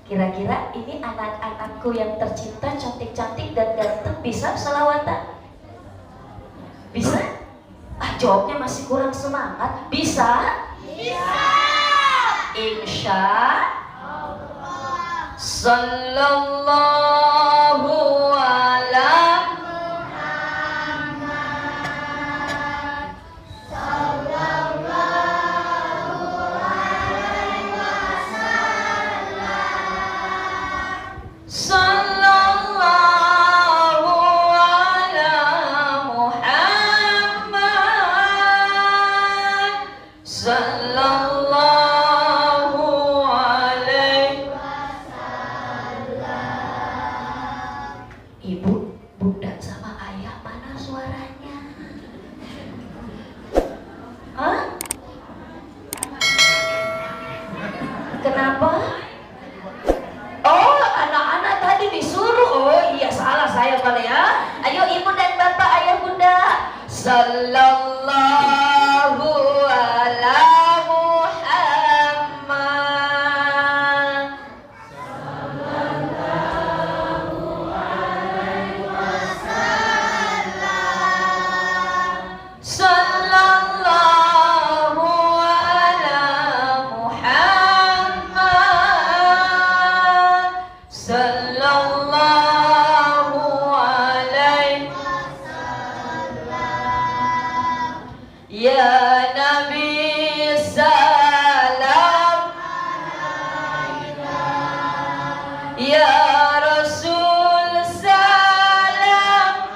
Kira-kira ini anak-anakku yang tercinta, cantik-cantik dan ganteng bisa selawatan? Bisa? Jawabnya masih kurang semangat. Bisa? Bisa. Insya Allah. Sallallahu ala Muhammad. Sallallahu alaihi wasallam. Sallallahu ala Muhammad. Sallallahu alaihi wasallam. Ibu, bunda sama ayah mana suaranya? Hah? Kenapa? Oh, anak-anak tadi disuruh. Oh iya, salah saya kali ya. Ayo ibu dan bapak, ayah bunda. Sallallahu ala Muhammad. Sallallahu alaihi wasallam. Sallallahu ala Muhammad. Sallallahu alaihi wasallam. Ya Nabi salam alaika. Ya Rasul salam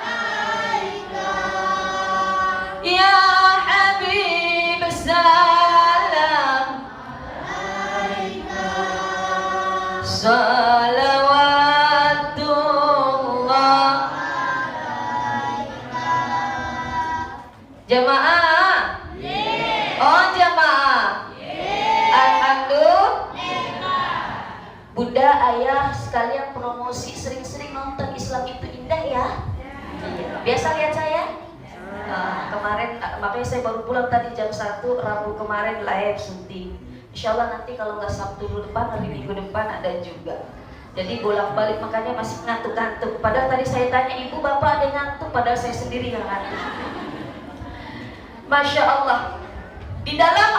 alaika. Ya Habib salam alaika. Salawatullah alaika. Jamaah? Oh jamaah? Alhamdulillah. Bunda, ayah sekalian promosi sering-sering nonton Islam itu indah ya. Biasa lihat saya? Kemarin, makanya saya baru pulang tadi jam 1, Rabu kemarin live syuting. Insya Allah nanti kalau nggak Sabtu depan, hari Minggu depan ada juga. Jadi bolak-balik, makanya masih ngantuk-ngantuk. Padahal tadi saya tanya, ibu bapak ada yang ngantuk, padahal saya sendiri yang ngantuk. Masya Allah. Di dalam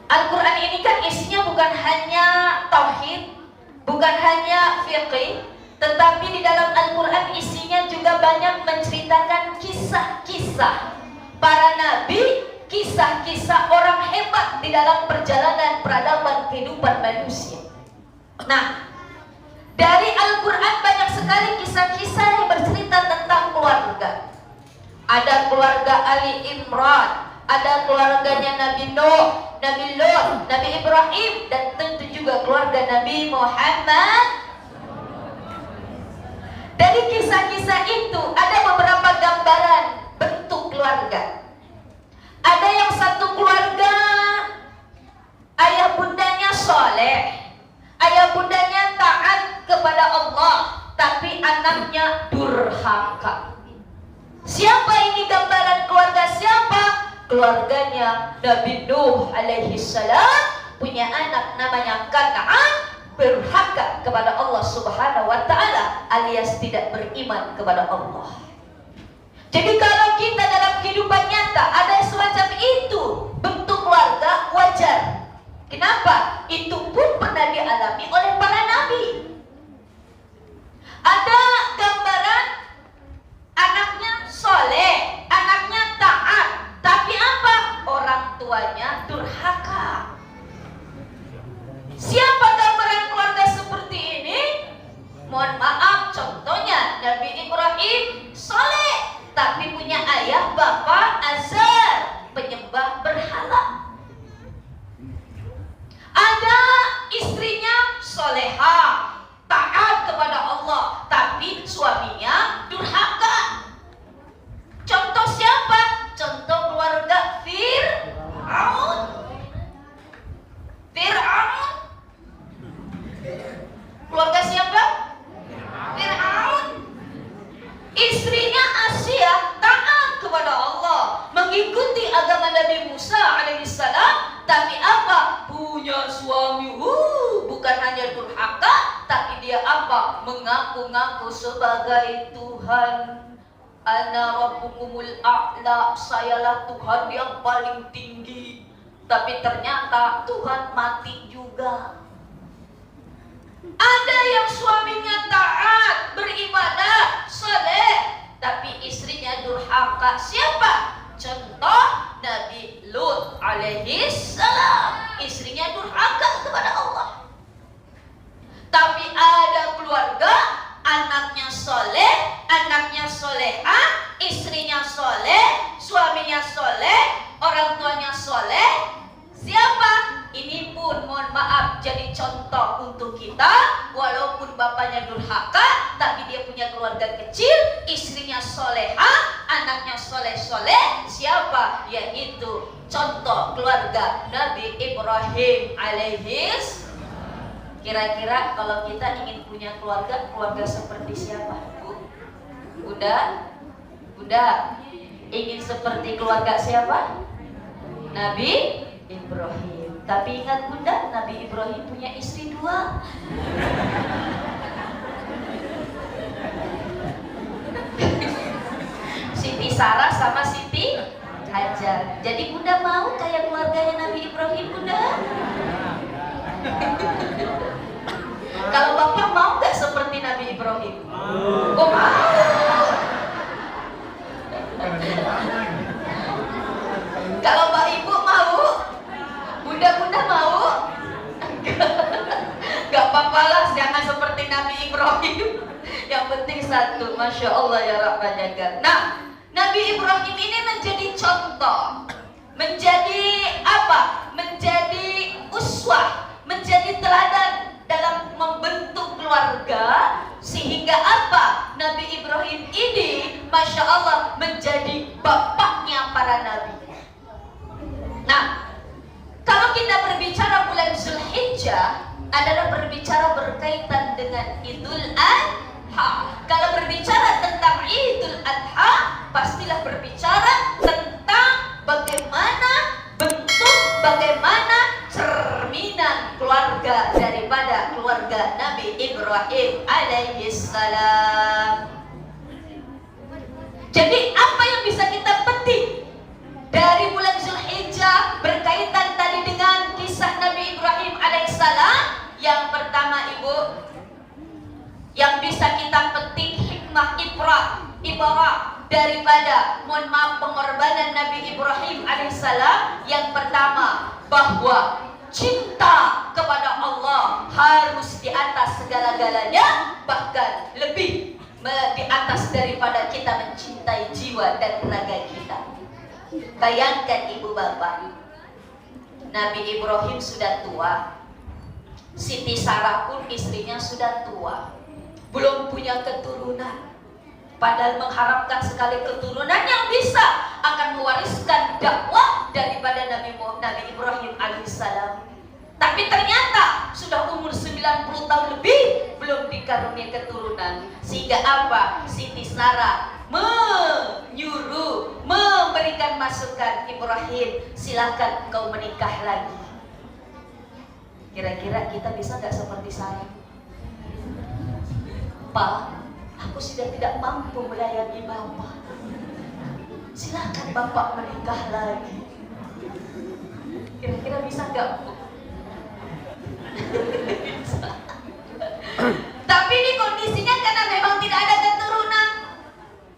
Al-Quran ini kan isinya bukan hanya tauhid, bukan hanya fiqih, tetapi di dalam Al-Quran isinya juga banyak menceritakan kisah-kisah para nabi, kisah-kisah orang hebat di dalam perjalanan peradaban kehidupan manusia. Nah, dari Al-Quran banyak sekali kisah-kisah yang bercerita tentang keluarga. Ada keluarga Ali Imran, ada keluarganya Nabi Nuh, Nabi Lut, Nabi Ibrahim, dan tentu juga keluarga Nabi Muhammad. Dari kisah-kisah itu ada beberapa gambaran bentuk keluarga. Ada yang satu keluarga ayah bundanya soleh, ayah bundanya taat kepada Allah, tapi anaknya durhaka. Siapa ini gambaran keluarga siapa? Keluarganya Nabi Nuh alaihi salam, punya anak namanya Kan'an, berhaka kepada Allah subhanahu wa ta'ala, alias tidak beriman kepada Allah. Jadi kalau kita dalam kehidupan nyata ada semacam itu bentuk keluarga, wajar. Kenapa? Itu pun pernah dialami oleh para nabi. Ada gambaran anaknya soleh, anaknya taat, tapi apa? Orang tuanya durhaka. Siapa gambaran keluarga seperti ini? Mohon maaf, contohnya Nabi Ibrahim soleh, tapi punya ayah bapak azar, penyembah berhala. Ada istrinya soleha, taat kepada Allah, tapi suaminya durhaka. Contoh siapa? Contoh keluarga Fir'aun. Keluarga siapa? Fir'aun. Istrinya Asia taat kepada Allah, mengikuti agama Nabi Musa alaihissalam, tapi apa? Punya punya suami, bukan hanya durhaka, tapi dia apa? Mengaku-ngaku sebagai Tuhan. Ana rabbukumul a'la, sayalah Tuhan yang paling tinggi. Tapi ternyata Tuhan mati juga. Ada yang suaminya taat, beribadah, saleh, tapi istrinya durhaka. Siapa? Contoh Nabi Lut alaihi salam. Istrinya durhaka kepada Allah. Tapi ada keluarga, anaknya soleh, anaknya solehah, istrinya soleh, suaminya soleh, orang tuanya soleh. Siapa? Ini pun mohon maaf jadi contoh untuk kita. Walaupun bapaknya durhaka, tapi dia punya keluarga kecil, istrinya solehah, anaknya soleh-soleh. Siapa? Yaitu contoh keluarga Nabi Ibrahim alaihis. Kira-kira kalau kita ingin punya keluarga, keluarga seperti siapa, Bu? Bunda ingin seperti keluarga siapa? Nabi Ibrahim. Tapi ingat Bunda, Nabi Ibrahim punya istri 2. Siti Sarah sama Siti Hajar. Jadi Bunda mau kayak keluarganya Nabi Ibrahim, Bunda? Kalau Bapak mau nggak seperti Nabi Ibrahim? Oh mau. Kalau Mbak Ibu mau, Bunda mau? Gak apa-apa lah, jangan seperti Nabi Ibrahim. Yang penting satu, Masya Allah ya Rahman. Nah, Nabi Ibrahim ini menjadi contoh, menjadi apa? Menjadi uswah, menjadi teladan dalam membentuk keluarga. Sehingga apa? Nabi Ibrahim ini Masya Allah menjadi bapaknya para nabi. Nah, kalau kita berbicara bulan Zulhijjah adalah berbicara berkaitan dengan Idul Adha. Kalau berbicara tentang Idul Adha, pastilah berbicara tentang bagaimana bentuk, bagaimana cerminan keluarga daripada keluarga Nabi Ibrahim alaihissalam. Jadi apa yang bisa kita petik dari bulan Zulhijjah berkaitan tadi dengan kisah Nabi Ibrahim alaihissalam? Yang pertama Ibu, yang bisa kita petik hikmah ibrah daripada mohon maaf pengorbanan Nabi Ibrahim alaihissalam. Yang pertama, bahwa cinta kepada Allah harus di atas segala-galanya, bahkan lebih di atas daripada kita mencintai jiwa dan raga kita. Bayangkan Ibu Bapak, Nabi Ibrahim sudah tua, Siti Sarah pun istrinya sudah tua, belum punya keturunan. Padahal mengharapkan sekali keturunan yang bisa akan mewariskan dakwah daripada Nabi Ibrahim alaihissalam. Tapi ternyata sudah umur 90 tahun lebih belum dikaruniai keturunan. Sehingga apa? Siti Sarah menyuruh, memberikan masukan, Ibrahim silakan engkau menikah lagi. Kira-kira kita bisa gak seperti Sarah? Pak, aku sudah tidak mampu melayani Bapak, silakan Bapak menikah lagi. Kira-kira bisa gak? Tapi ini kondisinya karena memang tidak ada keturunan.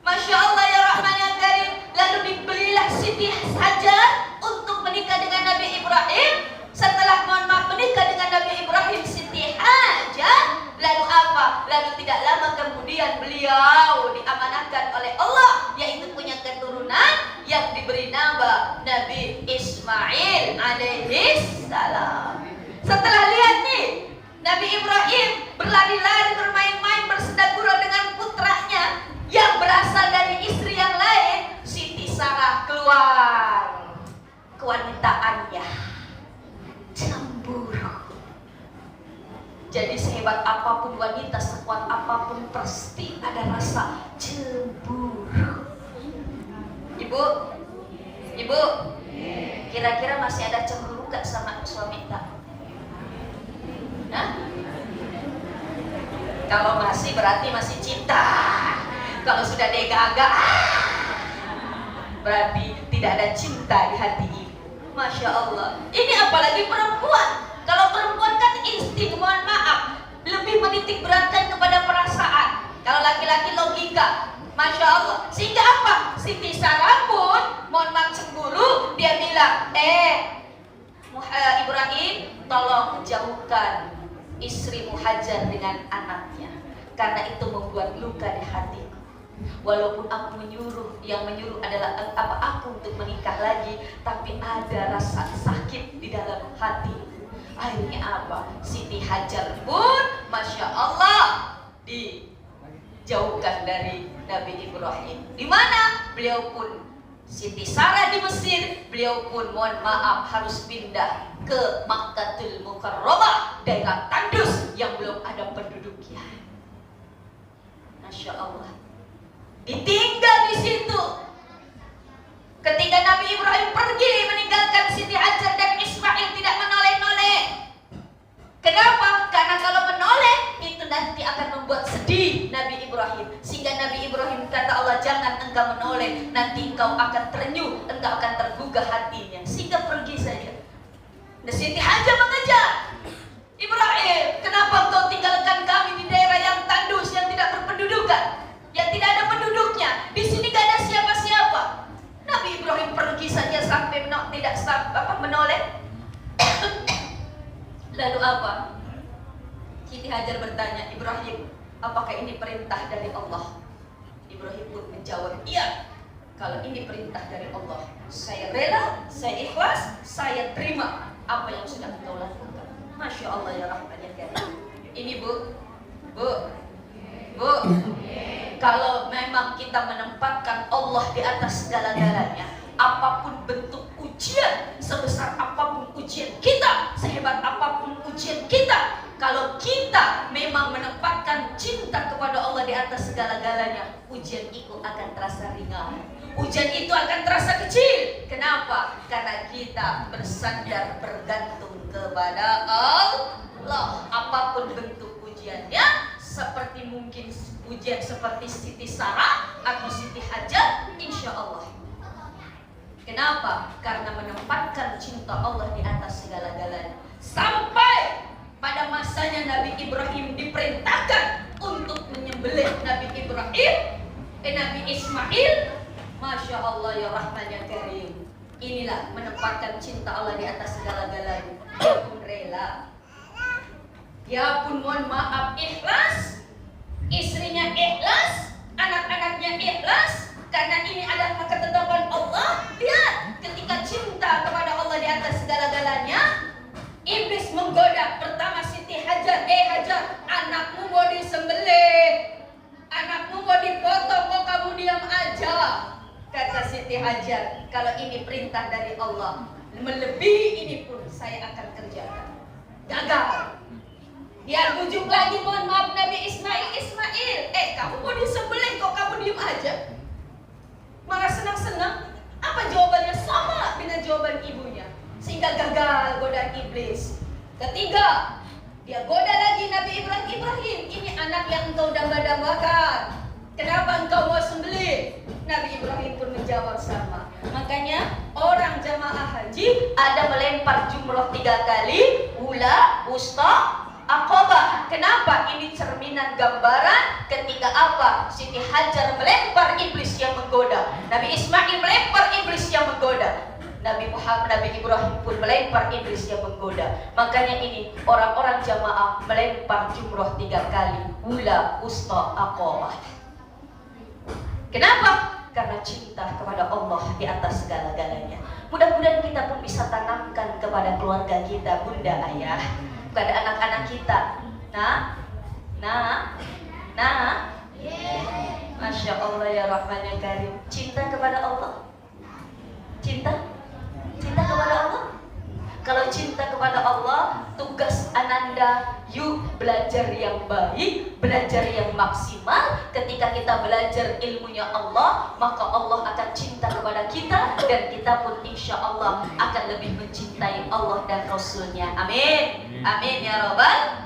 Masya Allah ya Rahman ya Karim. Lalu dibelilah Siti Hajar untuk menikah dengan Nabi Ibrahim. Setelah mohon maaf menikah dengan Nabi Ibrahim, Siti Hajar, lalu apa? Lalu tidak lama kemudian beliau diamanahkan oleh Allah, yaitu punya keturunan yang diberi nama Nabi Ismail alaihissalam. Setelah lihat nih, Nabi Ibrahim berlari-lari, bermain-main, bersedekah dengan putranya yang berasal dari istri yang lain, Siti Sarah keluar kewanitaannya, cemburu. Jadi sehebat apapun wanita, sekuat apapun, pasti ada rasa cemburu. Ibu, kira-kira masih ada cemburu gak sama suami tak? Kalau masih berarti masih cinta. Kalau sudah degagak, berarti tidak ada cinta di hati ibu. Masya Allah. Ini apalagi perempuan. Kalau perempuan kan insting, mohon maaf, lebih menitik beratkan kepada perasaan. Kalau laki-laki logika. Masya Allah. Sehingga apa? Siti Sarah pun mohon maaf cemburu. Dia bilang, Ibrahim, tolong jauhkan istrimu Hajar dengan anaknya, karena itu membuat luka di hatiku. Walaupun aku yang menyuruh adalah aku untuk menikah lagi, tapi ada rasa sakit di dalam hati. Akhirnya apa? Siti Hajar pun Masya Allah dijauhkan dari Nabi Ibrahim. Di mana? Beliau pun Siti Sarah di Mesir, beliau pun mohon maaf harus pindah ke Makkatul Mukarramah, daerah tandus yang belum ada penduduknya. Masya Allah. Ditinggal di situ. Ketika Nabi Ibrahim pergi meninggalkan Siti Hajar dan Ismail tidak menoleh-noleh. Kenapa? Karena kalau menoleh itu nanti akan membuat sedih Nabi Ibrahim. Sehingga Nabi Ibrahim kata Allah, jangan engkau menoleh, nanti engkau akan terenyuh, engkau akan tergugah hatinya. Sehingga pergi saja. Dan Siti Hajar mengejar, Ibrahim, kenapa engkau tinggalkan kami di daerah yang tandus, yang tidak berpendudukan, yang tidak ada penduduknya? Di sini gak ada siapa-siapa. Nabi Ibrahim pergi saja sampai tidak menoleh. Lalu apa? Siti Hajar bertanya, Ibrahim, apakah ini perintah dari Allah? Ibrahim pun menjawab, iya. Kalau ini perintah dari Allah, saya rela, saya ikhlas, saya terima apa yang sudah engkau lakukan. Masya Allah ya rahmatnya. Ini bu, kalau memang kita menempatkan Allah di atas segala-galanya, apapun bentuk ujian, sebesar apapun ujian kita, sehebat apapun ujian kita, kalau kita memang menempatkan cinta kepada Allah di atas segala-galanya, ujian itu akan terasa ringan. Ujian itu akan terasa kecil. Kenapa? Karena kita bersandar bergantung kepada Allah. Apapun bentuk ujiannya, seperti mungkin ujian seperti Siti Sarah atau Siti Hajar, insya Allah. Kenapa? Karena menempatkan cinta Allah di atas segala-galanya. Sampai pada masanya Nabi Ibrahim diperintahkan untuk menyembelih Nabi Nabi Ismail. Masya Allah ya Rahman ya Karim. Inilah menempatkan cinta Allah di atas segala-galanya. Dia pun rela, dia pun mohon maaf ikhlas, istrinya ikhlas, anak-anaknya ikhlas, karena ini adalah ketetapan Allah. Lihat, ketika cinta kepada Allah di atas segala-galanya, iblis menggoda. Pertama Siti Hajar, Hajar, anakmu mau disembelih, anakmu mau dipotong, mau kamu diam aja. Kata Siti Hajar, kalau ini perintah dari Allah, melebihi ini pun saya akan kerjakan. Gagal. Dia bujuk lagi, mohon maaf Nabi Ismail, kamu mau disembelih kok kamu diam aja, malah senang-senang. Apa jawabannya? Sama dengan jawaban ibunya. Sehingga gagal godaan iblis. Ketiga, dia goda lagi Nabi Ibrahim, ini anak yang engkau damba-dambakan, kenapa engkau mau sembelih? Nabi Ibrahim pun menjawab sama. Makanya orang jamaah haji ada melempar jumroh 3 kali, ula, wusta, Aqabah. Kenapa? Ini cerminan gambaran ketika apa? Siti Hajar melempar iblis yang menggoda, Nabi Ismail melempar iblis yang menggoda, Nabi Ibrahim pun melempar iblis yang menggoda. Makanya ini orang-orang jamaah melempar jumroh 3 kali, ula, wusta, Aqabah. Kenapa? Karena cinta kepada Allah di atas segala-galanya. Mudah-mudahan kita pun bisa tanamkan kepada keluarga kita, bunda, ayah, kepada anak-anak kita. Masya Allah ya Rahman ya Karim. Cinta kepada Allah. Cinta kepada Allah. Kalau cinta kepada Allah, tugas Ananda, yuk belajar yang baik, belajar yang maksimal. Ketika kita belajar ilmunya Allah, maka Allah akan cinta kepada kita, dan kita pun insya Allah akan lebih mencintai Allah dan Rasulnya. Amin. Amin ya Rabbal